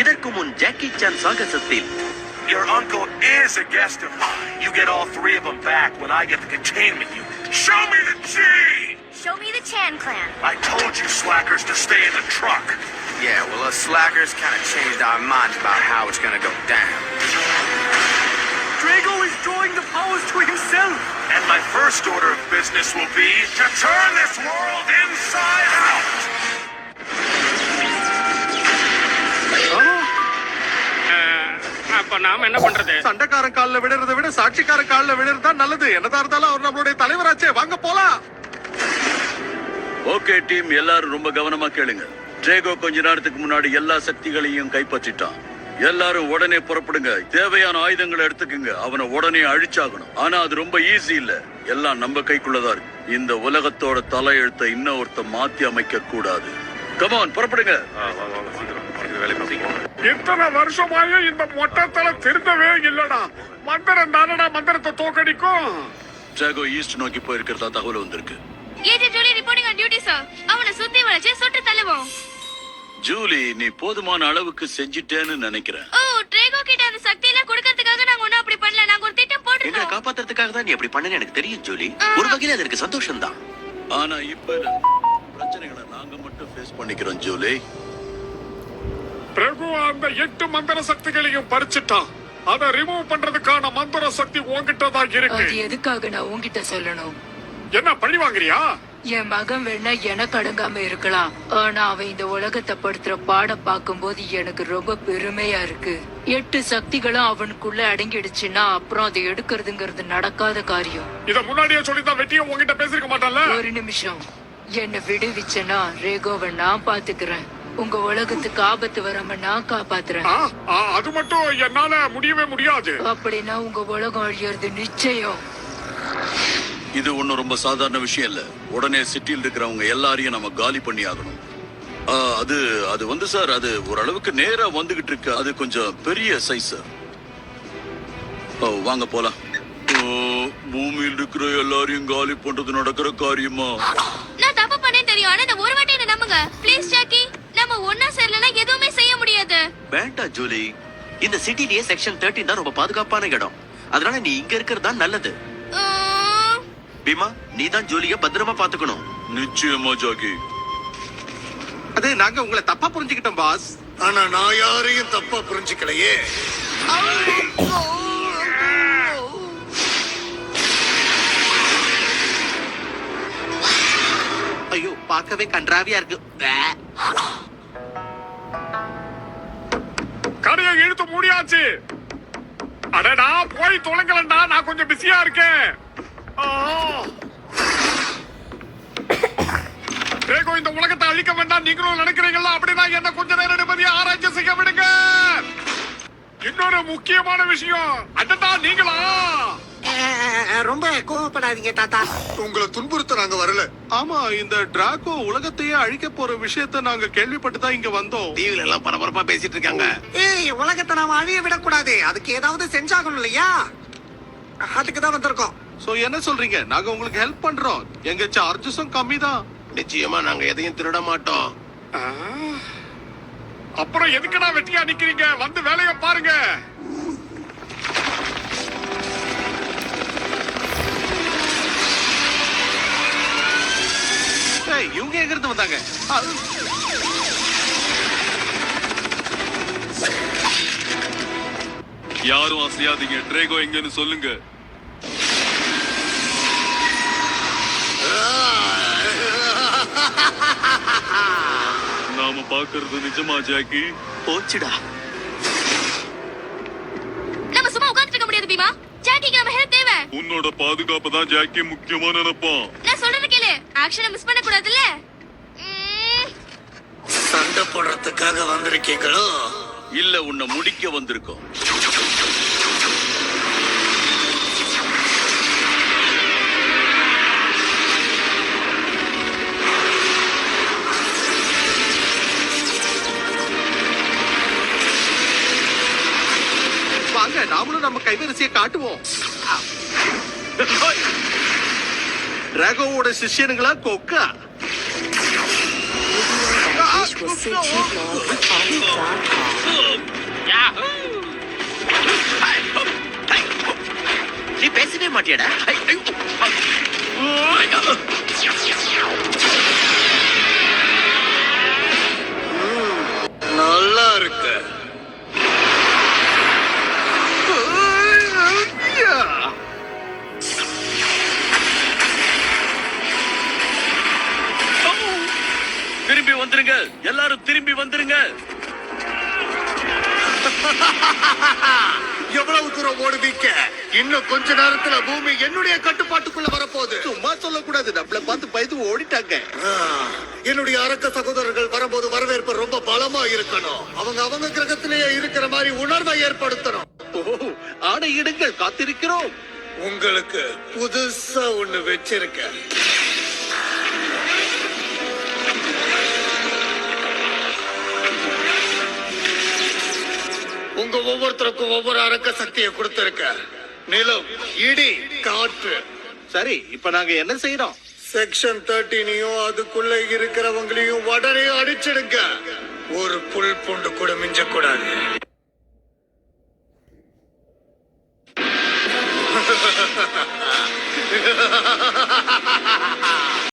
இதற்கு முன் Jackie Chan சாகசத்தில் Your uncle is a guest of mine. You get all three of them back when I get the containment unit. Show me the G! Show me the Chan clan. I told you slackers to stay in the truck. Yeah, well, us slackers kind of changed our minds about how it's gonna go down. Drago is drawing the powers to himself. And my first order of business will be to turn this world inside out. அப்ப நாம என்ன பண்றது? சண்டைக்காரன் கால்ல விடுறதை விட சாட்சிக்காரன் கால்ல விடுறது தான் நல்லது. என்னதா இருந்தாலும் அவர் நம்மளுடைய தலைவராச்சே. வாங்க போலாம். ஓகே டீம், எல்லாரும் ரொம்ப கவனமா கேளுங்க. ட்ரேகோ கொஞ்ச நேரத்துக்கு முன்னாடி எல்லா சக்திகளையும் கைப்பற்றிட்டான். எல்லாரும் உடனே புறப்படுங்க. தேவையான ஆயுதங்களை எடுத்துக்குங்க. அவனை உடனே அழிச்சாகணும். ஆனா அது ரொம்ப ஈஸி இல்ல. எல்லாம் நம்ம கைக்குள்ளதான் இருக்கு. இந்த உலகத்தோட தலையெழுத்தை இன்னொருத்த மாத்தி அமைக்க கூடாது. கமான், புறப்படுங்க. இத்தனை வருஷமாயே இந்த மொட்டத்தலை திருந்தவே இல்லடா. மந்திரம் தானடா மந்திரத்தை தோக்கடிக்கும். ட்ரேகோ ஈஸ்ட் நோக்கி போயிருக்கிறதா தகவல் வந்திருக்கு. Agent Julie reporting on duty sir. அவனை சுத்தி வளைச்சு சுட்டு தள்ளுவோம். ஜூலி, நீ போதுமான அளவுக்கு செஞ்சிட்டேன்னு நினைக்கிறேன். ஓ, ட்ரேகோ கிட்ட அந்த சக்தி எல்லாம் கொடுக்கிறதுக்காக நாங்க ஒண்ணும் அப்படி பண்ணல. நாங்க ஒரு திட்டம் எங்களை போட்டுட்டோம். காப்பாத்துறதுக்காக தான் நீ அப்படி பண்ணனு எனக்கு தெரியும் ஜூலி. ஒரு வகையில அது எனக்கு சந்தோஷம் தான். ஆனா இப்ப பிரச்சனைகளை நாங்க மட்டும் ஃபேஸ் பண்ணிக்கிறோம் ஜூலி. பிரபு அந்த 8 மந்திர சக்திகளையும் பறிச்சுட்டான். அதை ரிமூவ் பண்றதுக்கான மந்திர சக்தி உன்கிட்ட தான் இருக்கு. அது எதுக்காக நான் உன்கிட்ட சொல்லணும்? என்ன பழி வாங்குறியா? என் மகன் வேணா எனக்கு அடங்காம இருக்கலாம். ஆனா அவன் இந்த உலகத்தை படுத்துற பாடம் பார்க்கும்போது எனக்கு ரொம்ப பெருமையா இருக்கு. 8 சக்திகளும் அவனுக்குள்ள அடங்கிடுச்சுன்னா அப்புறம் அதை எடுக்கிறதுங்கிறது நடக்காத காரியம். இத முன்னாடியே சொல்லிதான் வெட்டிய உன்கிட்ட பேசிருக்க மாட்டான்ல. ஒரு நிமிஷம், என்ன விடுவிச்சனா ரேகோவை நான் பாத்துக்கிறேன். உங்க உலகத்துக்கு ஆபத்து வராம நான் காப்பாத்துறேன். அது மட்டும் என்னால முடியவே முடியாது. அப்படின்னா உங்க உலகம் அழியறது நிச்சயம். இது ஒன்னும் ரொம்ப சாதாரண விஷயம் இல்ல. உடனே சிட்டியில் இருக்கிறவங்க எல்லாரையும் நம்ம காலி பண்ணி ஆகணும். அது அது வந்து சார், அது ஓரளவுக்கு நேரா வந்துகிட்டு இருக்கு. அது கொஞ்சம் பெரிய சைஸ் சார். வாங்க போலாம். பூமியில் இருக்கிற எல்லாரையும் காலி பண்றது நடக்கிற காரியமா? நான் தப்பு பண்ணேன்னு தெரியும். ஆனா இந்த ஒரு வாட்டி என்ன நம்புங்க ப்ளீஸ் ஜாக்கி. நம்ம ஒன்னா சேரலனா எதுவுமே செய்ய முடியாது. வேண்டாம் ஜூலி. இந்த சிட்டிலேயே செக்ஷன் 13 தான் ரொம்ப பாதுகாப்பான இடம். அதனால நீ இங்க இருக்கிறது தான் நல்லது. பீமா, நீ தான் ஜூலிய பத்திரமா பாத்துக்கணும். நிச்சயமா ஜாக்கி. அது நாங்க உங்களை தப்பா புரிஞ்சுக்கிட்டோம் பாஸ். ஆனா நான் யாரையும் தப்பா புரிஞ்சுக்கலையே. ஐயோ, பார்க்கவே கன்றாவியா இருக்கு. கடையை இழுத்து மூடியாச்சு. அடடா, போய் தொலைங்களா. நான் கொஞ்சம் பிஸியா இருக்கேன். ரேகோ இந்த உலகத்தை அழிக்க வேண்டாம் நீங்களும் நினைக்கிறீங்களா? அப்படின்னா என்ன கொஞ்ச நேரம் நிம்மதியா ஆராய்ச்சி செய்ய விடுங்க. இன்னொரு முக்கியமான விஷயம். அடடா, நீங்களா? ரொம்ப கோவப்படாதீங்க தாத்தா. உங்களை துன்புறுத்த நாங்க வரல. ஆமா, இந்த டிராகோ உலகத்தையே அழிக்க போற விஷயத்தை நாங்க கேள்விப்பட்டு தான் இங்க வந்தோம். டிவில எல்லாம் பரபரப்பா பேசிட்டு இருக்காங்க. ஏய், உலகத்தை நாம அழிய விடக்கூடாது. அதுக்கு ஏதாவது செஞ்சாகணும் இல்லையா? அதுக்கு தான் வந்திருக்கோம். சோ என்ன சொல்றீங்க? நாங்க உங்களுக்கு ஹெல்ப் பண்றோம். எங்க சார்ஜஸும் கம்மி தான். நிச்சயமா நாங்க எதையும் திருட மாட்டோம். அப்புறம் எதுக்குடா வெட்டியா நிக்கிறீங்க? வந்து வேலையை பாருங்க. இவங்க எங்க இருந்து வந்தாங்க? யாரும் அசையாதீங்க. ட்ரேகோ எங்கன்னு சொல்லுங்க. நாம பாக்குறது நிஜமா ஜாக்கி? போச்சுடா. நம்ம சும்மா உட்கார்ந்துட்டு இருக்க முடியாது பீமா. ஜாக்கிக்கு நம்ம ஹெல்ப் தேவை. உன்னோட பாதுகாப்பு தான் ஜாக்கி முக்கியமா நினைப்பான். நான் சொல்றது கேளு. ஆக்ஷனை மிஸ் பண்ண கூடாதுல்ல. சண்டை போடுறதுக்காக வந்திருக்கீங்களோ? இல்ல, உன்னை முடிக்க வந்திருக்கோம். வாங்க, நாமளும் நம்ம கைவரிசையை காட்டுவோம். டிராகோவோட சிஷ்யனுங்களா கொக்கா? நீ பேசவே மாட்டியாடா? நல்லா இருக்கு. திரும்பி வந்துருங்க, எல்லாரும் திரும்பி வந்துருங்க. எவ்வளவு தூரம் ஓடுவீங்க? இன்னும் கொஞ்ச நேரத்துல பூமி என்னுடைய கட்டுப்பாட்டுக்குள்ள வரப்போகுது. சும்மா சொல்லக்கூடாது, நம்மள பார்த்து பயந்து ஓடிட்டாங்க. என்னுடைய அரக்க சகோதரர்கள் வரும்போது வரவேற்பு ரொம்ப பலமா இருக்கணும். அவங்க கிரகத்திலேயே இருக்கிற மாதிரி உணர்வை ஏற்படுத்தணும். ஆணையிடுங்கள், காத்திருக்கிறோம். உங்களுக்கு புதுசா ஒண்ணு வச்சிருக்கேன். உங்க ஒவ்வொருத்தருக்கும் ஒவ்வொரு அரக்க சக்தியை கொடுத்திருக்க. நிலம், இடி, காற்று. சரி, இப்ப நாங்க என்ன செய்யறோம்? செக்ஷன் 13 அதுக்குள்ள இருக்கிறவங்களையும் உடனே அடிச்சிடுங்க. ஒரு புல் பூண்டு கூட மிஞ்ச கூடாது.